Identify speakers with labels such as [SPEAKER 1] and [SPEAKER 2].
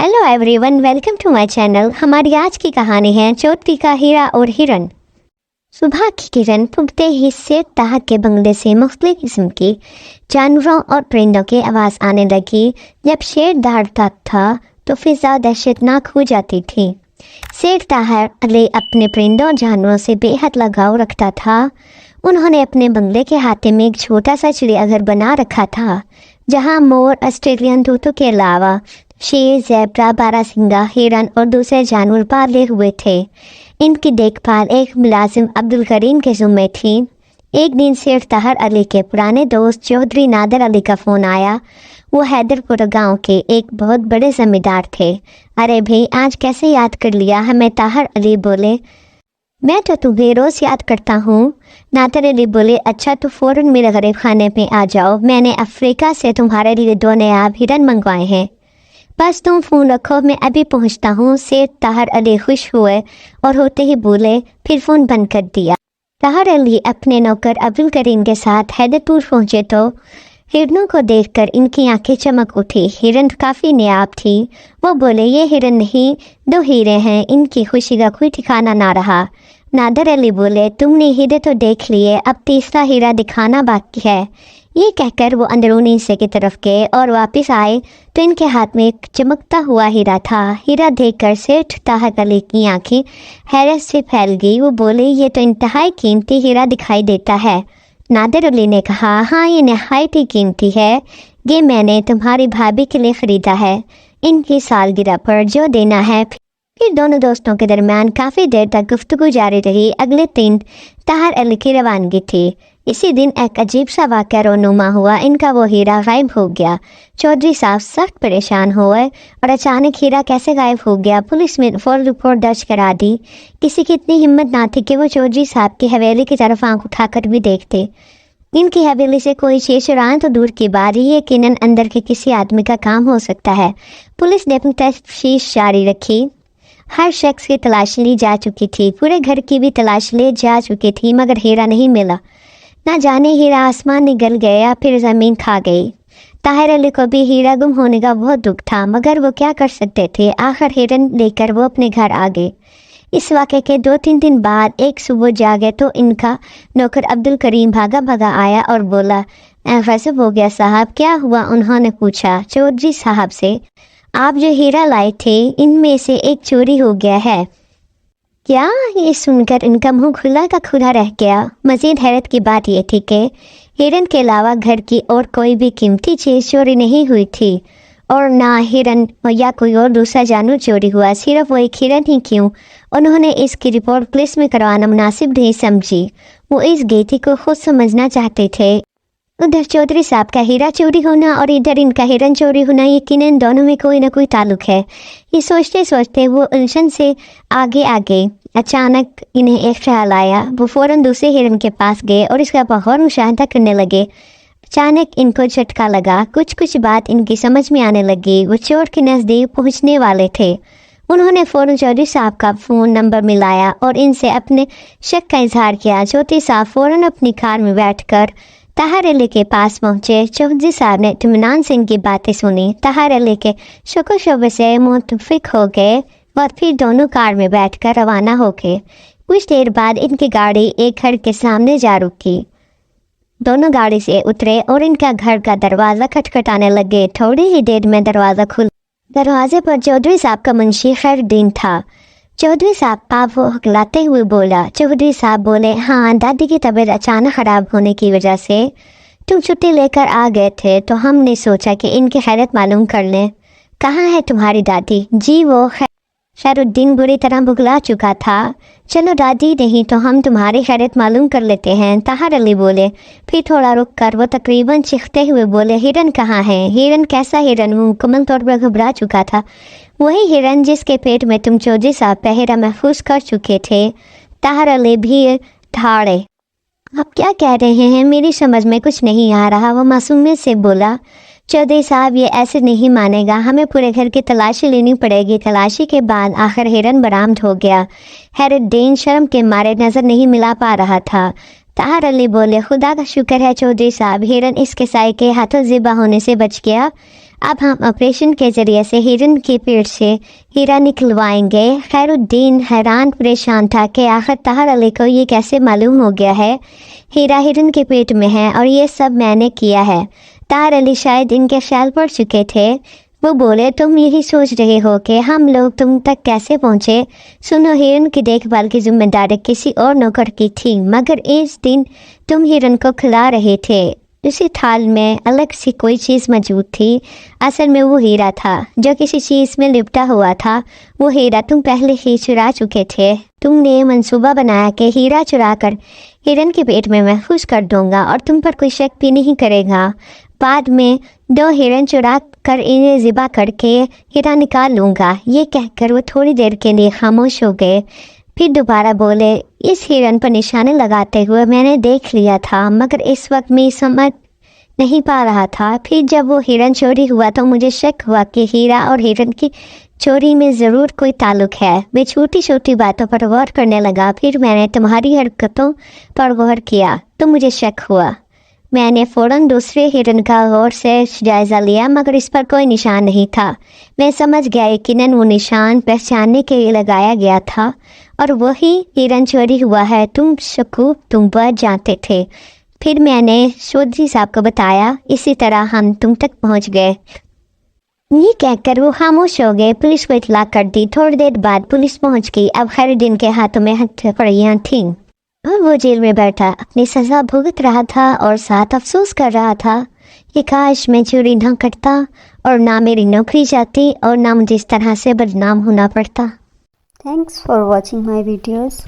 [SPEAKER 1] Hello everyone, welcome to my channel. हमारी आज की कहानी है चौधरी का हीरा और हिरन। सुबह की किरण उगते ही सेठ ताहर के बंगले से मुख्तलिफ किस्म के जानवरों और परिंदों की आवाज़ आने लगी। जब शेर दहाड़ता था तो फिजा दहशतनाक हो जाती थी। सेठ ताहर अली अपने परिंदों और जानवरों से बेहद लगाव रखता था। उन्होंने अपने बंगले के हाथे में एक छोटा सा चिड़ियाघर बना रखा था, जहां मोर, ऑस्ट्रेलियन तोतों के अलावा शेर, ज़ेब्रा, बारहसिंगा, हिरन और दूसरे जानवर पाले हुए थे। इनकी देखभाल एक मुलाजिम अब्दुल करीम के ज़िम्मे थी। एक दिन सेठ ताहर अली के पुराने दोस्त चौधरी नादर अली का फ़ोन आया। वो हैदरपुर गांव के एक बहुत बड़े ज़मींदार थे। अरे भाई, आज कैसे याद कर लिया हमें? ताहर अली बोले। मैं तो तुम्हें रोज़ याद करता हूँ। नादर अली बोले, अच्छा तो फ़ौरन मेरे गरीब खाने पे आ जाओ। मैंने अफ्रीका से तुम्हारे लिए 2 नायाब हिरन मंगवाए हैं। बस तुम फ़ोन रखो, मैं अभी पहुँचता हूँ। सेठ ताहर अली खुश हुए और होते ही बोले, फिर फ़ोन बंद कर दिया। ताहर अली अपने नौकर अब्दुल करीम के साथ हैदरपुर पहुँचे तो हिरनों को देखकर इनकी आंखें चमक उठी। हिरन काफ़ी नायाब थी। वो बोले, ये हिरन नहीं, 2 हीरे हैं। इनकी खुशी का कोई ठिकाना ना रहा। नादर अली बोले, तुमने हीरे तो देख लिए, अब तीसरा हीरा दिखाना बाकी है। ये कहकर वो अंदरूनी हिस्से की तरफ गए और वापस आए तो इनके हाथ में एक चमकता हुआ हीरा था। हीरा देखकर सेठ ताहर अली की आंखें हैरत से फैल गई। वो बोले, ये तो इंतहाई कीमती हीरा दिखाई देता है। नादर अली ने कहा, हाँ, ये नहायत ही कीमती है। ये मैंने तुम्हारी भाभी के लिए ख़रीदा है। इनकी सालगिरह पर जो देना है। फिर दोनों दोस्तों के दरमियान काफ़ी देर तक गुफ्तगू जारी रही। अगले दिन ताहर अली की रवानगी थी। इसी दिन एक अजीब सा वाक़या रोनुमा हुआ। इनका वो हीरा गायब हो गया। चौधरी साहब सख्त परेशान हुए और अचानक हीरा कैसे गायब हो गया। पुलिस में फौरन रिपोर्ट दर्ज करा दी। किसी की इतनी हिम्मत ना थी कि वो चौधरी साहब की हवेली की तरफ आंख उठाकर भी देखते। इनकी हवेली से कोई चीज़ चुराएं तो दूर की बात, ये यकीनन अंदर के किसी आदमी का काम हो सकता है। पुलिस ने अपनी तफ्तीश जारी रखी। हर शख्स की तलाश ली जा चुकी थी। पूरे घर की भी तलाश ली जा चुकी थी, मगर हीरा नहीं मिला। ना जाने हीरा आसमान निगल गया या फिर ज़मीन खा गई। ताहर अली को भी हीरा गुम होने का बहुत दुख था, मगर वो क्या कर सकते थे। आखिर हिरन लेकर वो अपने घर आ गए। इस वाक़े के 2-3 दिन बाद एक सुबह जागे तो इनका नौकर अब्दुल करीम भागा भागा आया और बोला, गज़ब हो गया साहब। क्या हुआ? उन्होंने पूछा चौधरी साहब से। आप जो हीरा लाए थे, इनमें से एक चोरी हो गया है। क्या? ये सुनकर इनका मुंह खुला का खुला रह गया। मज़ीद हैरत की बात यह थी कि हिरन के अलावा घर की और कोई भी कीमती चीज़ चोरी नहीं हुई थी, और ना हिरन या कोई और दूसरा जानवर चोरी हुआ। सिर्फ वो एक हिरन ही क्यों, उन्होंने इसकी रिपोर्ट पुलिस में करवाना मुनासिब नहीं समझी। वो इस गेती को खुद समझना चाहते थे। उधर चौधरी साहब का हीरा चोरी होना और इधर इनका हिरन चोरी होना, यकीनन दोनों में कोई ना कोई ताल्लुक है। ये सोचते सोचते वो उलझन से आगे अचानक इन्हें एक ख्याल आया। वो फ़ौरन दूसरे हिरन के पास गए और इसका बगौर मुशाहिदा करने लगे। अचानक इनको झटका लगा। कुछ बात इनकी समझ में आने लगी। वो चोर के नज़दीक पहुंचने वाले थे। उन्होंने फ़ौरन चौधरी साहब का फ़ोन नंबर मिलाया और इनसे अपने शक का इजहार किया। चौधरी साहब फ़ौरन अपनी कार में बैठकर ताहर अली के पास पहुँचे। चौधरी साहब ने इत्मीनान से इनकी बातें सुनी। ताहर अली के शक शुबे से मुतफिक हो गए और फिर दोनों कार में बैठकर रवाना हो गए। कुछ देर बाद इनकी गाड़ी एक घर के सामने जा रुकी। दोनों गाड़ी से उतरे और इनका घर का दरवाज़ा खटखटाने लगे। थोड़ी ही देर में दरवाज़ा खुला। दरवाजे पर चौधरी साहब का मुंशी खैरुद्दीन था। चौधरी साहब पाप हिलाते हुए बोला। चौधरी साहब बोले, हाँ, दादी की तबीयत अचानक ख़राब होने की वजह से तुम छुट्टी लेकर आ गए थे, तो हमने सोचा कि इनकी खैरियत मालूम कर लें। कहाँ है तुम्हारी दादी? जी, वो खैरुद्दीन बुरी तरह बुगला चुका था। चलो दादी नहीं तो हम तुम्हारी खैरियत मालूम कर लेते हैं, ताहर अली बोले। फिर थोड़ा रुक कर वो तकरीबन चीखते हुए बोले, हिरन कहाँ है? हिरन? कैसा हिरन? वो मुकम्मल तौर पर घबरा चुका था। वही हिरन जिसके पेट में तुम चौधरी साहब पहरा महफूज कर चुके थे। ताहर अली भी ठाड़े। आप क्या कह रहे हैं? मेरी समझ में कुछ नहीं आ रहा, वो मासूमियत से बोला। चौधरी साहब, ये ऐसे नहीं मानेगा, हमें पूरे घर की तलाशी लेनी पड़ेगी। तलाशी के बाद आखिर हिरन बरामद हो गया। खैरुद्दीन शर्म के मारे नज़र नहीं मिला पा रहा था। ताहर अली बोले, खुदा का शुक्र है चौधरी साहब, हिरन इस कसाई के हाथों ज़िबा होने से बच गया। अब हम ऑपरेशन के जरिए से हिरन की पेट से हीरा निकलवाएंगे। खैरुद्दीन हैरान परेशान था कि आखिर ताहर अली को ये कैसे मालूम हो गया है हीरा हिरन के पेट में है और ये सब मैंने किया है। ताहर अली शायद इनके ख्याल पड़ चुके थे। वो बोले, तुम यही सोच रहे हो कि हम लोग तुम तक कैसे पहुँचे? सुनो, हिरन की देखभाल की जिम्मेदारी किसी और नौकर की थी, मगर इस दिन तुम हिरन को खिला रहे थे। उसी थाल में अलग सी कोई चीज़ मौजूद थी। असल में वो हीरा था जो किसी चीज़ में लिपटा हुआ था। वो हीरा तुम पहले ही चुरा चुके थे। तुमने मंसूबा बनाया कि हीरा चुरा कर हिरन के पेट में महफूज कर दूंगा और तुम पर कोई शक भी नहीं करेगा। बाद में 2 हिरन चुरा कर इन्हें ज़िबा करके हीरा निकाल लूँगा। ये कहकर वो थोड़ी देर के लिए खामोश हो गए। फिर दोबारा बोले, इस हिरन पर निशाने लगाते हुए मैंने देख लिया था, मगर इस वक्त मैं समझ नहीं पा रहा था। फिर जब वो हिरन चोरी हुआ तो मुझे शक हुआ कि हीरा और हिरन की चोरी में ज़रूर कोई ताल्लुक है। मैं छोटी छोटी बातों पर गौर करने लगा। फिर मैंने तुम्हारी हरकतों पर गौर किया तो मुझे शक हुआ। मैंने फ़ौरन दूसरे हिरन का गौर से जायज़ा लिया, मगर इस पर कोई निशान नहीं था। मैं समझ गया यकीनन वो निशान पहचानने के लिए लगाया गया था और वही हिरन चोरी हुआ है। तुम शकूक तुम पर जानते थे। फिर मैंने चौधरी साहब को बताया। इसी तरह हम तुम तक पहुंच गए। ये कहकर वो खामोश हो गए। पुलिस को इतला कर दी। थोड़ी देर बाद पुलिस पहुंच गई। अब खैरुद्दीन के हाथों में हथकड़ियाँ थीं और वो जेल में बैठा अपनी सज़ा भुगत रहा था और साथ अफसोस कर रहा था कि काश मैं चोरी ना करता और ना मेरी नौकरी जाती और ना मुझे इस तरह से बदनाम होना पड़ता।
[SPEAKER 2] Thanks for watching my videos.